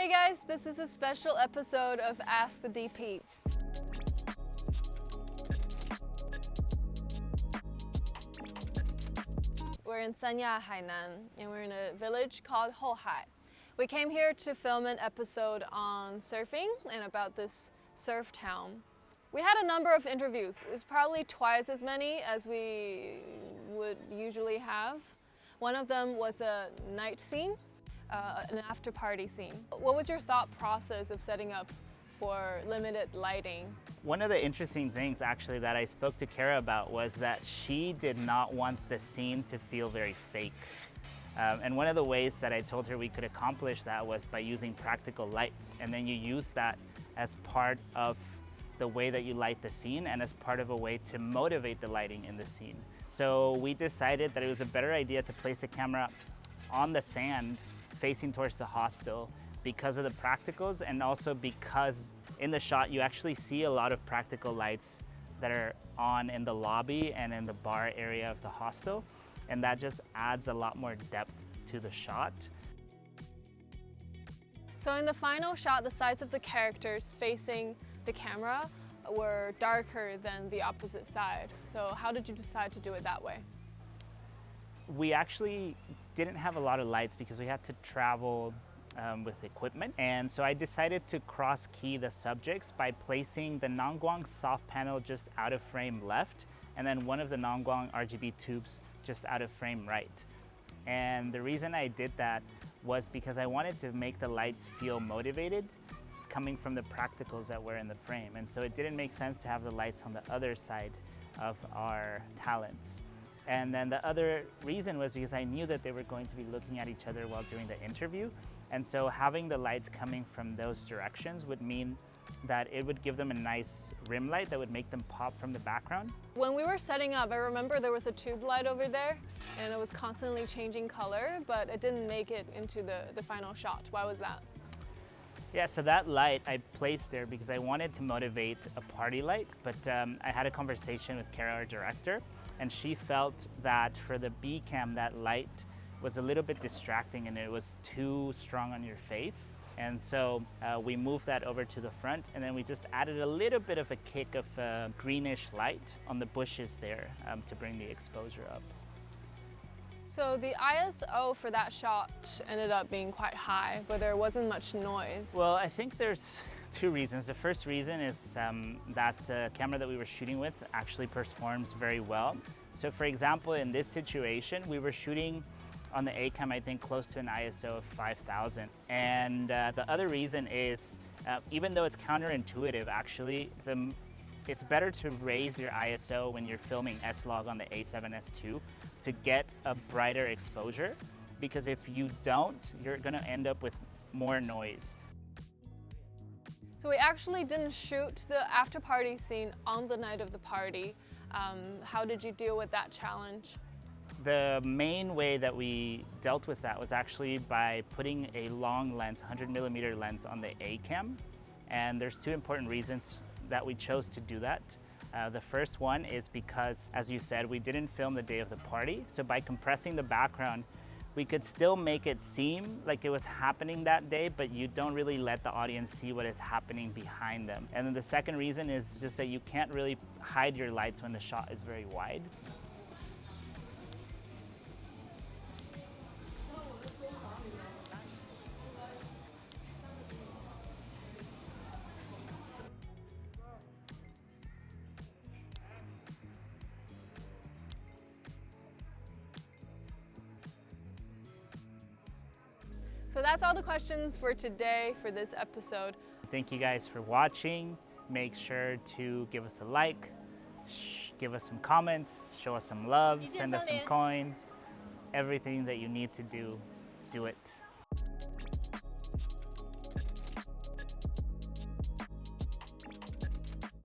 Hey guys, this is a special episode of Ask the DP. We're in Sanya, Hainan, and we're in a village called Houhai. We came here to film an episode on surfing and about this surf town. We had a number of interviews. It was probably twice as many as we would usually have. One of them was a night scene, an after party scene. What was your thought process of setting up for limited lighting? One of the interesting things actually that I spoke to Kara about was that she did not want the scene to feel very fake. And one of the ways that I told her we could accomplish that was by using practical lights. And then you use that as part of the way that you light the scene and as part of a way to motivate the lighting in the scene. So we decided that it was a better idea to place the camera on the sand facing towards the hostel because of the practicals, and also because in the shot you actually see a lot of practical lights that are on in the lobby and in the bar area of the hostel, and that just adds a lot more depth to the shot. So in the final shot, the sides of the characters facing the camera were darker than the opposite side. So how did you decide to do it that way? We actually didn't have a lot of lights because we had to travel with equipment, and so I decided to cross key the subjects by placing the Nangguang soft panel just out of frame left, and then one of the Nangguang RGB tubes just out of frame right. And the reason I did that was because I wanted to make the lights feel motivated coming from the practicals that were in the frame, and so it didn't make sense to have the lights on the other side of our talents. And then the other reason was because I knew that they were going to be looking at each other while doing the interview. And so having the lights coming from those directions would mean that it would give them a nice rim light that would make them pop from the background. When we were setting up, I remember there was a tube light over there and it was constantly changing color, but it didn't make it into the final shot. Why was that? Yeah, so that light I placed there because I wanted to motivate a party light, but I had a conversation with Kara, our director, and she felt that for the B cam, that light was a little bit distracting and it was too strong on your face. And so we moved that over to the front, and then we just added a little bit of a kick of greenish light on the bushes there to bring the exposure up. So the ISO for that shot ended up being quite high, but there wasn't much noise. Well, I think there's two reasons. The first reason is that the camera that we were shooting with actually performs very well. So for example, in this situation, we were shooting on the A cam, I think close to an ISO of 5000. And the other reason is, even though it's counterintuitive, actually, it's better to raise your ISO when you're filming S-Log on the A7, S2 to get a brighter exposure, because if you don't, you're gonna end up with more noise. So we actually didn't shoot the after party scene on the night of the party. How did you deal with that challenge? The main way that we dealt with that was actually by putting a long lens, 100mm lens on the A cam. And there's two important reasons that we chose to do that. The first one is because, as you said, we didn't film the day of the party. So by compressing the background, we could still make it seem like it was happening that day, but you don't really let the audience see what is happening behind them. And then the second reason is just that you can't really hide your lights when the shot is very wide. So that's all the questions for today for this episode. Thank you guys for watching. Make sure to give us a like, give us some comments, show us some love, send us some coin. Everything that you need to do, do it.